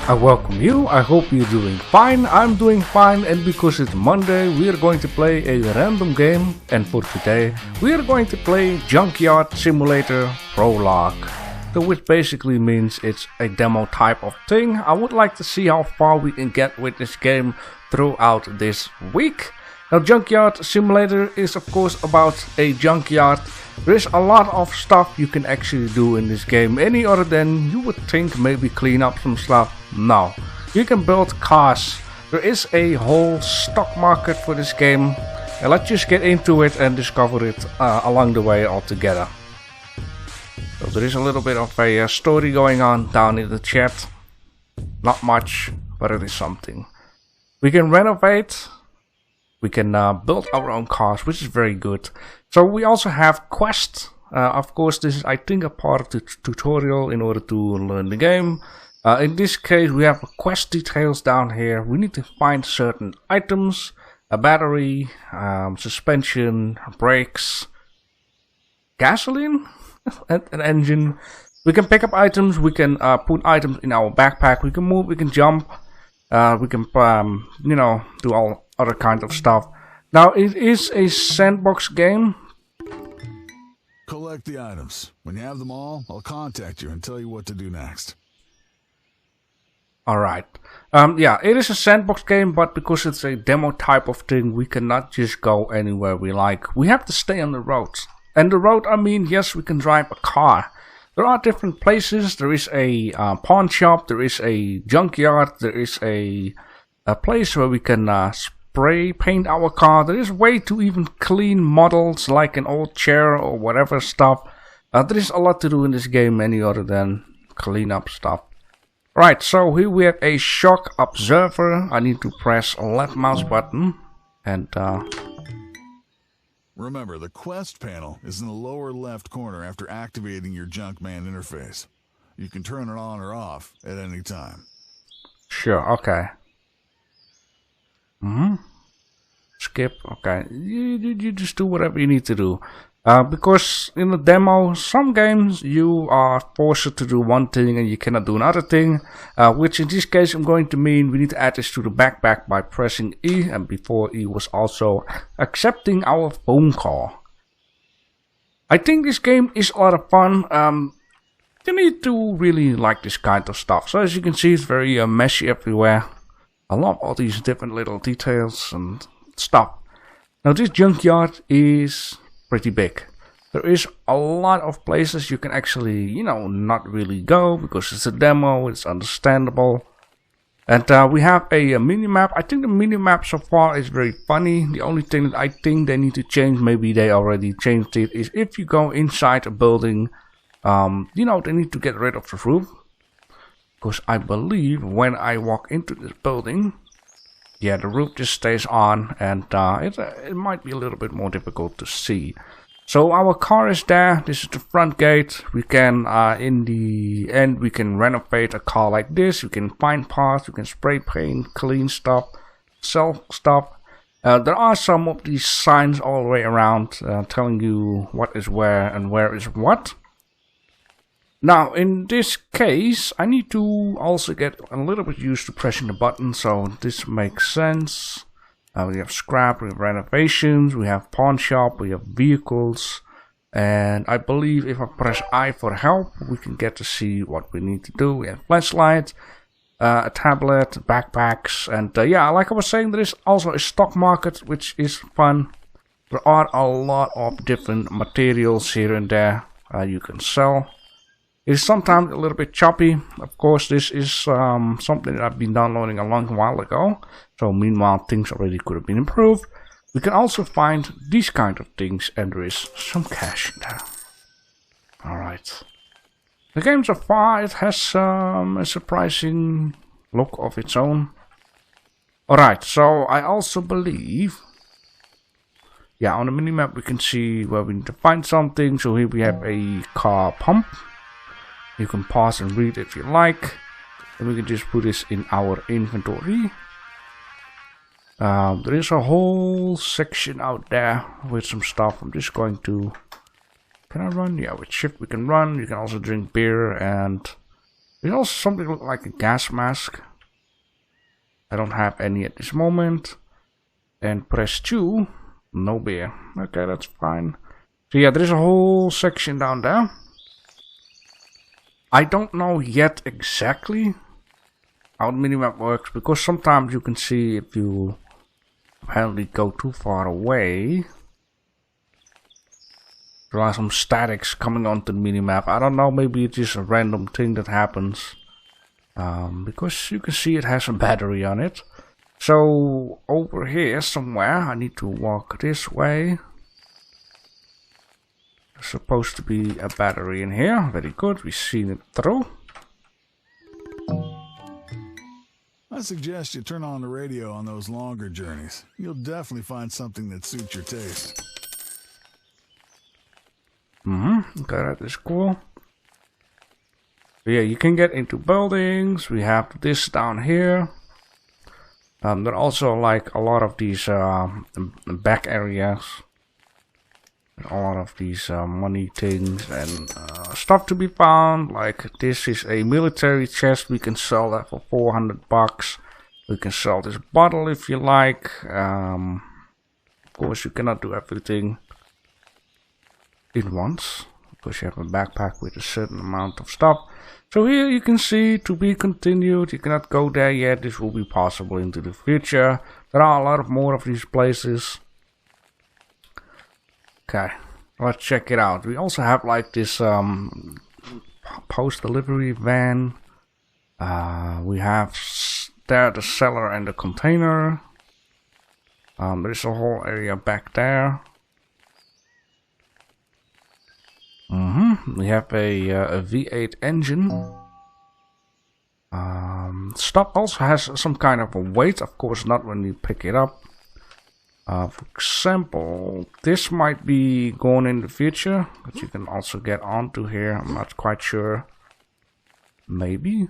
I welcome you. I hope you're doing fine. I'm doing fine, and because it's Monday, we are going to play a random game. And for today, we are going to play JunkYard Simulator Prologue. So which basically means it's a demo type of thing. I would like to see how far we can get with this game throughout this week. Now, JunkYard Simulator is of course about a junkyard. There is a lot of stuff you can actually do in this game, any other than you would think maybe clean up some stuff. No, you can build cars. There is a whole stock market for this game, and let's just get into it and discover it along the way altogether. So there is a little bit of a story going on down in the chat. Not much, but it is something. We can renovate. We can build our own cars, which is very good. So we also have quests. Of course, this is, I think, a part of the tutorial in order to learn the game. In this case, we have quest details down here. We need to find certain items, a battery, suspension, brakes, gasoline, and an engine. We can pick up items. We can put items in our backpack. We can move. We can jump. We can, you know, do all other kinds of stuff. Now, it is a sandbox game. Collect the items. When you have them all, I'll contact you and tell you what to do next. Alright. Yeah, it is a sandbox game, but because it's a demo type of thing, we cannot just go anywhere we like. We have to stay on the road. And the road, I mean, yes, we can drive a car. There are different places. There is a pawn shop. There is a junkyard. There is a place where we can spray paint our car. There is a way to even clean models like an old chair or whatever stuff. There is a lot to do in this game, any other than clean up stuff. Right, so here we have a shock observer. I need to press a left mouse button and remember, the quest panel is in the lower left corner after activating your Junkman interface. You can turn it on or off at any time. Sure, okay. Skip, okay. You just do whatever you need to do. Because in the demo, some games you are forced to do one thing and you cannot do another thing. Which in this case I'm going to mean we need to add this to the backpack by pressing E. And before E was also accepting our phone call. I think this game is a lot of fun. You need to really like this kind of stuff. So as you can see, it's very messy everywhere. I love all these different little details and stuff. Now this junkyard is pretty big. There is a lot of places you can actually, you know, not really go because it's a demo, it's understandable. And we have a minimap. I think the minimap so far is very funny. The only thing that I think they need to change, maybe they already changed it, is if you go inside a building, you know, they need to get rid of the roof. Because I believe when I walk into this building, yeah, the roof just stays on, and it might be a little bit more difficult to see. So our car is there. This is the front gate. We can, in the end, we can renovate a car like this. We can find parts. We can spray paint, clean stuff, sell stuff. There are some of these signs all the way around telling you what is where and where is what. Now, in this case, I need to also get a little bit used to pressing the button, so this makes sense. We have scrap, we have renovations, we have pawn shop, we have vehicles, and I believe if I press I for help, we can get to see what we need to do. We have flashlight, a tablet, backpacks, and yeah, like I was saying, there is also a stock market, which is fun. There are a lot of different materials here and there you can sell. It's sometimes a little bit choppy. Of course, this is something that I've been downloading a long while ago. So meanwhile, things already could have been improved. We can also find these kind of things, and there is some cash in there. Alright. The game so far, it has a surprising look of its own. Alright, so I also believe... yeah, on the minimap we can see where we need to find something. So here we have a car pump. You can pause and read if you like. And we can just put this in our inventory. There is a whole section out there with some stuff. I'm just going to... can I run? Yeah, with shift we can run. You can also drink beer and There's also something that looks like a gas mask. I don't have any at this moment. And press 2. No beer. Okay, that's fine. So yeah, there's a whole section down there. I don't know yet exactly how the minimap works, because sometimes you can see if you apparently go too far away, there are some statics coming onto the minimap. I don't know, maybe it's just a random thing that happens. Because you can see it has a battery on it. So over here somewhere, I need to walk this way. There's supposed to be a battery in here. Very good, we've seen it through. I suggest you turn on the radio on those longer journeys. You'll definitely find something that suits your taste. Okay, that is cool. So yeah, you can get into buildings. We have this down here. There are also like a lot of these back areas. A lot of these money things and stuff to be found. Like this is a military chest. We can sell that for 400 bucks. We can sell this bottle if you like. Of course, you cannot do everything in once, because you have a backpack with a certain amount of stuff. So here you can see to be continued. You cannot go there yet. This will be possible into the future. There are a lot of more of these places. Okay, let's check it out. We also have like this post delivery van. We have there the cellar and the container. There's a whole area back there. We have a V8 engine. Stuff also has some kind of a weight, of course not when you pick it up. For example, this might be going in the future, but you can also get onto here. I'm not quite sure. Maybe.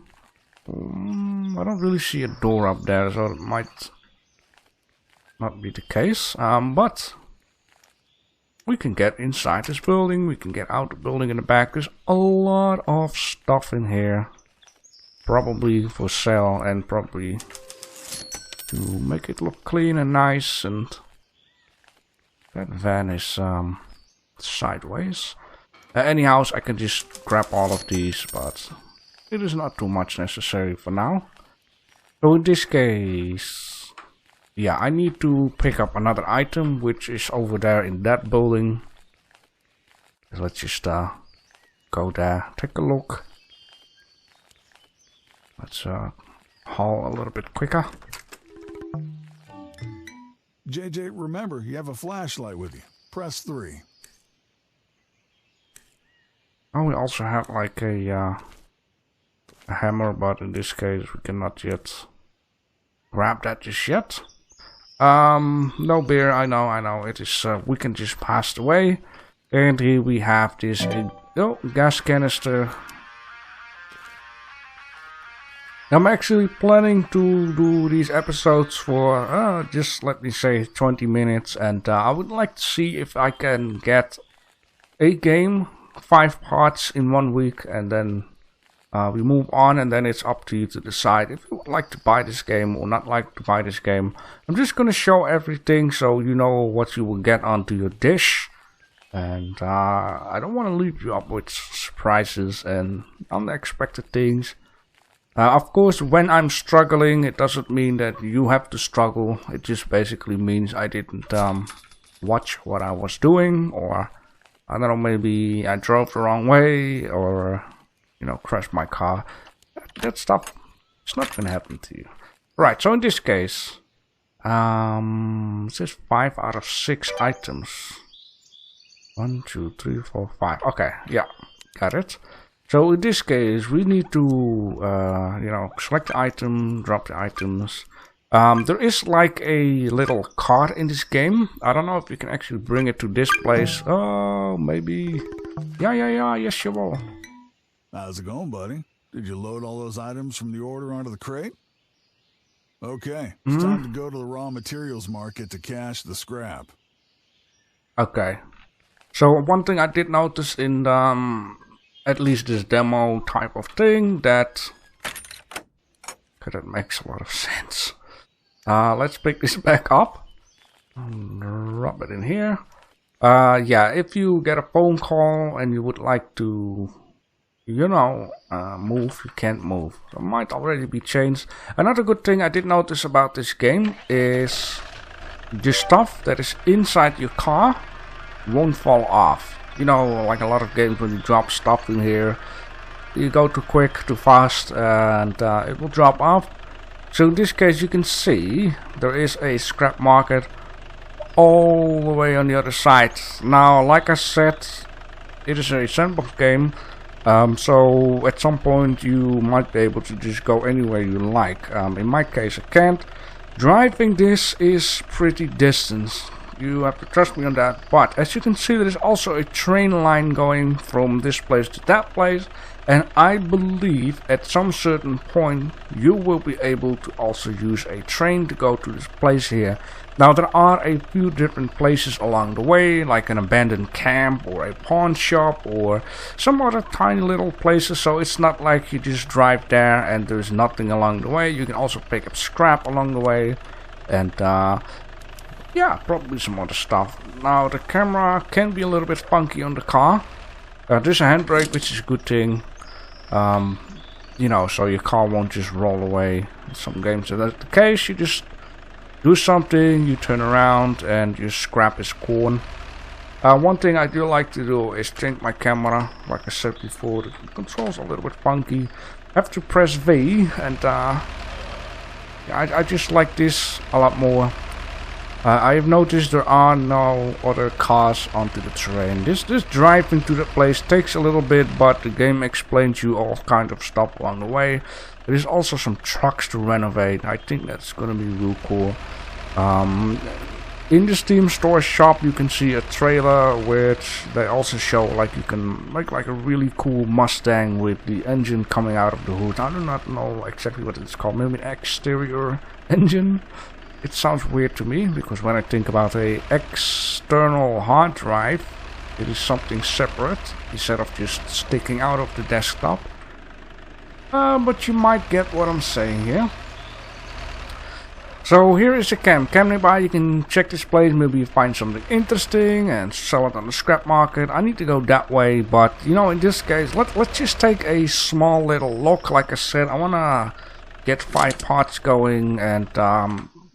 I don't really see a door up there, so it might not be the case. But we can get inside this building. We can get out the building in the back. There's a lot of stuff in here. Probably for sale and probably to make it look clean and nice. And that van is sideways. Anyhow, I can just grab all of these, but it is not too much necessary for now. So in this case, yeah, I need to pick up another item, which is over there in that building. Let's just go there, take a look. Let's haul a little bit quicker. JJ, remember, you have a flashlight with you. Press 3. Oh, we also have like a hammer, but in this case we cannot yet grab that just yet. No beer, I know, it is, we can just pass away. And here we have this, gas canister. I'm actually planning to do these episodes for, just let me say 20 minutes. And I would like to see if I can get a game, 5 parts in 1 week. And then we move on, and then it's up to you to decide if you would like to buy this game or not like to buy this game. I'm just going to show everything so you know what you will get onto your dish. And I don't want to leave you up with surprises and unexpected things. Of course, when I'm struggling, it doesn't mean that you have to struggle. It just basically means I didn't watch what I was doing, or I don't know, maybe I drove the wrong way, or you know, crashed my car. That stuff is not gonna happen to you. Right, so in this case, it says 5 out of 6 items. 1, 2, 3, 4, 5. Okay, yeah, got it. So in this case, we need to, you know, select the item, drop the items. There is like a little card in this game. I don't know if you can actually bring it to this place. Oh, maybe. Yeah, yes you will. How's it going, buddy? Did you load all those items from the order onto the crate? Okay, it's time to go to the raw materials market to cash the scrap. Okay. So one thing I did notice in at least this demo type of thing that makes a lot of sense. Let's pick this back up and drop it in here. Yeah, if you get a phone call and you would like to, you know, move, you can't move. So it might already be changed. Another good thing I did notice about this game is the stuff that is inside your car won't fall off. You know, like a lot of games when you drop stuff in here, you go too quick, too fast, and it will drop off. So in this case you can see there is a scrap market all the way on the other side. Now, like I said, it is a sandbox game, so at some point you might be able to just go anywhere you like. In my case I can't. Driving this is pretty distant. You have to trust me on that. But as you can see, there is also a train line going from this place to that place. And I believe at some certain point you will be able to also use a train to go to this place here. Now there are a few different places along the way, like an abandoned camp or a pawn shop or some other tiny little places. So it's not like you just drive there and there's nothing along the way. You can also pick up scrap along the way and yeah, probably some other stuff. Now the camera can be a little bit funky on the car. There's a handbrake, which is a good thing. You know, so your car won't just roll away. In some games if that's the case, you just do something, you turn around and your scrap is gone. One thing I do like to do is change my camera. Like I said before, the controls are a little bit funky. I have to press V and yeah, I just like this a lot more. I have noticed there are no other cars onto the train. This driving to the place takes a little bit, but the game explains you all kind of stuff along the way. There is also some trucks to renovate. I think that's gonna be real cool. In the Steam store shop you can see a trailer which they also show like you can make like a really cool Mustang with the engine coming out of the hood. I do not know exactly what it's called. Maybe an exterior engine. It sounds weird to me, because when I think about a external hard drive, it is something separate, instead of just sticking out of the desktop. But you might get what I'm saying here. So here is a camp nearby. You can check this place, maybe you find something interesting and sell it on the scrap market. I need to go that way, but you know, in this case, let's just take a small little look. Like I said, I wanna get 5 parts going, and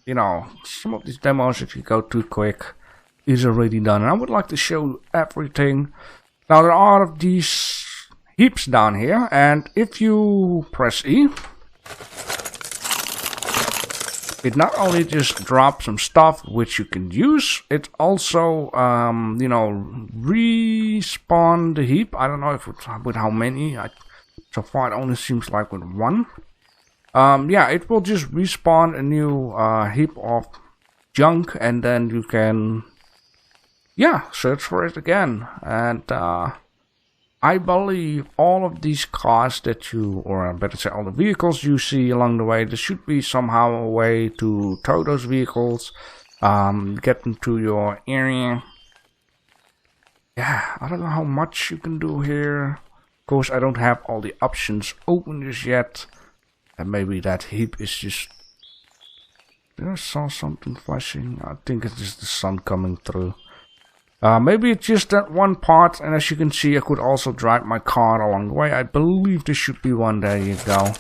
you know, some of these demos, if you go too quick, is already done. And I would like to show you everything. Now there are these heaps down here, and if you press E, it not only just drops some stuff which you can use, it also, you know, respawn the heap. I don't know if it's with how many. So far it only seems like with 1. Yeah, it will just respawn a new heap of junk, and then you can, yeah, search for it again. And I believe all of these cars that you, or better say all the vehicles you see along the way, there should be somehow a way to tow those vehicles, get them to your area. Yeah, I don't know how much you can do here. Of course, I don't have all the options open just yet. And maybe that heap is just... I saw something flashing. I think it's just the sun coming through. Maybe it's just that one part. And as you can see, I could also drive my car along the way. I believe this should be one. There you go.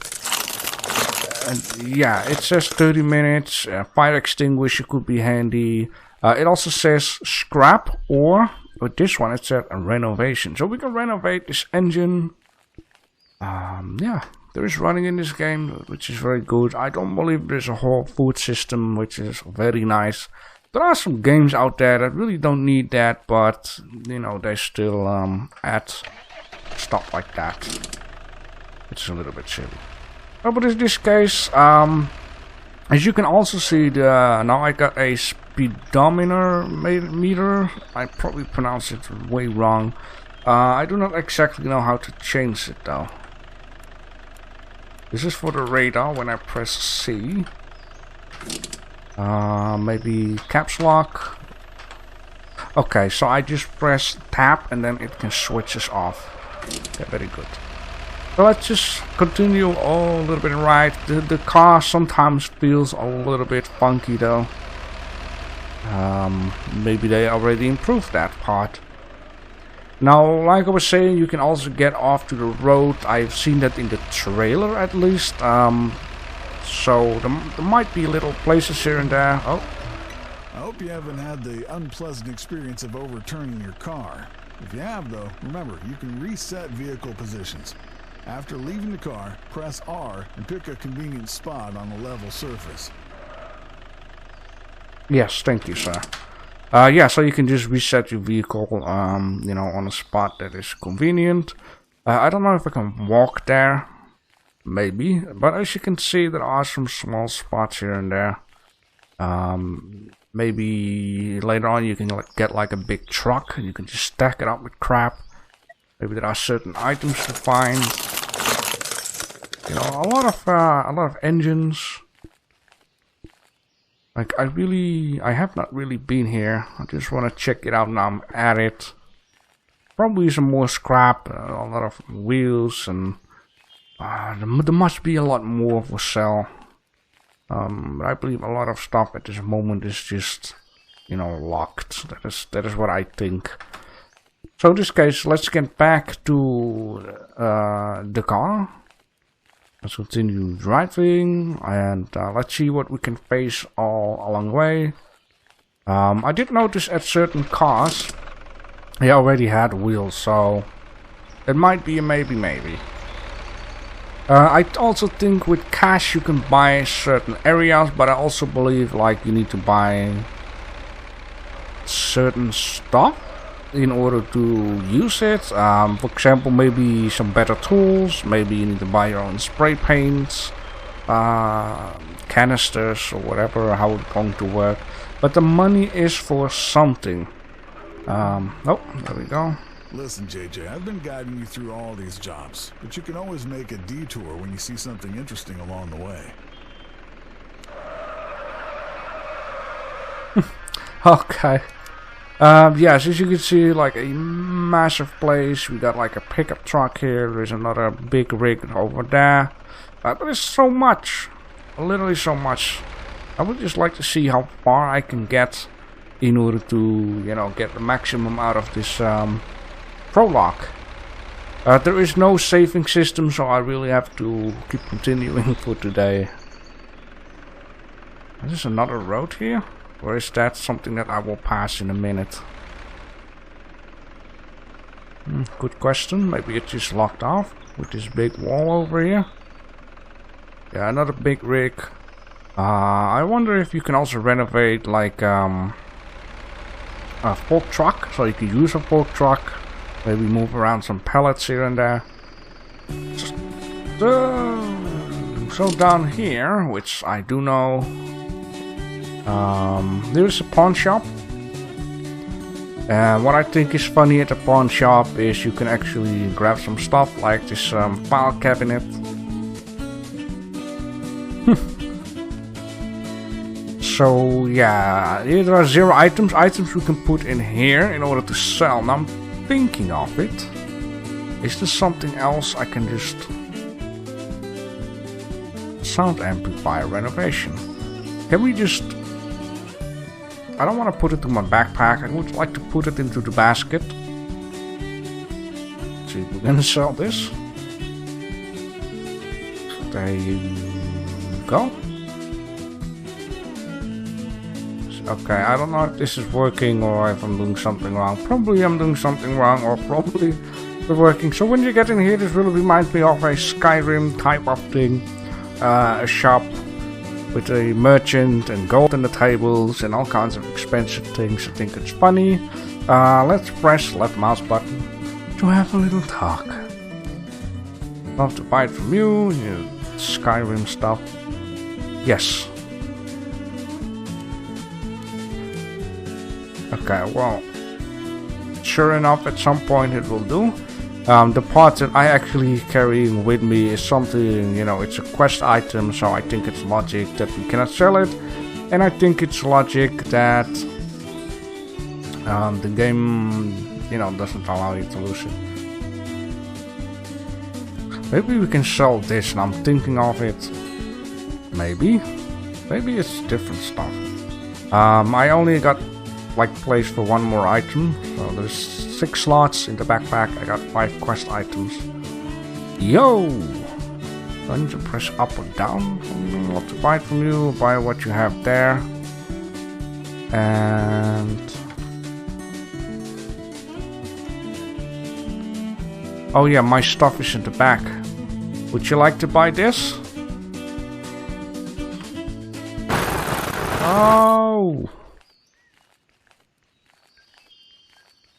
And yeah, it says 30 minutes. Fire extinguisher could be handy. It also says scrap, or with this one it said a renovation. So we can renovate this engine. Yeah. There is running in this game, which is very good. I don't believe there's a whole food system, which is very nice. There are some games out there that really don't need that, but, you know, they still add stuff like that. Which is a little bit silly. But in this case, as you can also see, now I got a speedometer meter. I probably pronounced it way wrong. I do not exactly know how to change it though. This is for the radar when I press C. Maybe caps lock. Okay, so I just press tab and then it can switch us off. Okay, very good. So let's just continue a little bit right. The car sometimes feels a little bit funky though. Maybe they already improved that part. Now, like I was saying, you can also get off to the road. I've seen that in the trailer at least. So there might be little places here and there. Oh. I hope you haven't had the unpleasant experience of overturning your car. If you have though, remember, you can reset vehicle positions. After leaving the car, press R and pick a convenient spot on a level surface. Yes, thank you, sir. Yeah, so you can just reset your vehicle, you know, on a spot that is convenient. I don't know if I can walk there. Maybe. But as you can see, there are some small spots here and there. Maybe later on you can get like a big truck and you can just stack it up with crap. Maybe there are certain items to find. You know, a lot of engines. Like I have not really been here. I just want to check it out now I'm at it. Probably some more scrap, a lot of wheels, and there must be a lot more for sale. But I believe a lot of stuff at this moment is just, you know, locked. That is what I think. So in this case, let's get back to the car. Let's continue driving, and let's see what we can face all along the way. I did notice at certain cars, they already had wheels, so it might be a maybe. I also think with cash you can buy certain areas, but I also believe like you need to buy certain stuff in order to use it. For example, maybe some better tools, maybe you need to buy your own spray paints, canisters or whatever, how it's going to work. But the money is for something. Oh, there we go. Listen, JJ, I've been guiding you through all these jobs, but you can always make a detour when you see something interesting along the way. Okay. Yes, as you can see, like a massive place. We got like a pickup truck here. There's another big rig over there. There's so much. Literally so much. I would just like to see how far I can get in order to, you know, get the maximum out of this Prologue. There is no saving system, so I really have to keep continuing for today. Is this another road here? Or is that something that I will pass in a minute? Good question. Maybe it's just locked off with this big wall over here. Yeah, another big rig. I wonder if you can also renovate like a fork truck, so you can use a fork truck. Maybe move around some pallets here and there. So down here, which I do know, there's a pawn shop. And what I think is funny at the pawn shop is you can actually grab some stuff like this file cabinet. So yeah, here there are 0 items. Items we can put in here in order to sell. Now I'm thinking of it. Is there something else I can just... Sound amplifier renovation. Can we just... I don't want to put it in my backpack. I would like to put it into the basket. See if we're gonna sell this. There you go. Okay, I don't know if this is working or if I'm doing something wrong. Probably I'm doing something wrong, or probably it's working. So when you get in here, this really reminds me of a Skyrim type of thing. A shop with a merchant and gold in the tables and all kinds of expensive things. I think it's funny. Let's press left mouse button to have a little talk. Love to buy it from you, Skyrim stuff. Yes. Okay, well, sure enough, at some point it will do. The part that I actually carrying with me is something, you know, it's a quest item, so I think it's logic that we cannot sell it. And I think it's logic that the game, you know, doesn't allow you to lose it. Maybe we can sell this, and I'm thinking of it. Maybe it's different stuff. I only got like place for one more item, so there's 6 slots in the backpack. I got 5 quest items. Yo! Don't you press up or down? What to buy from you? Buy what you have there. And oh yeah, my stuff is in the back. Would you like to buy this? Oh!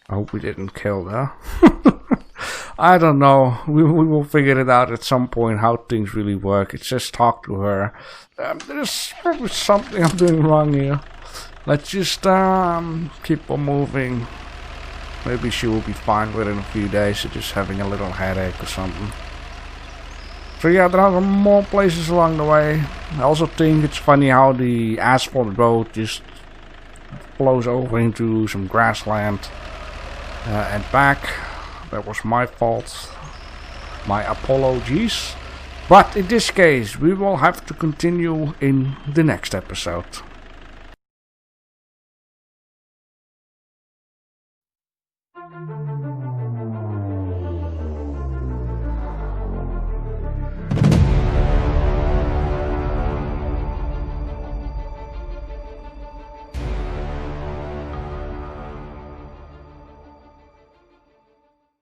I hope we didn't kill her. I don't know. We will figure it out at some point how things really work. It's just talk to her. There's probably something I'm doing wrong here. Let's just keep on moving. Maybe she will be fine within a few days. She's just having a little headache or something. So yeah, there are more places along the way. I also think it's funny how the asphalt road just flows over into some grassland and back. That was my fault. My apologies. But in this case, we will have to continue in the next episode.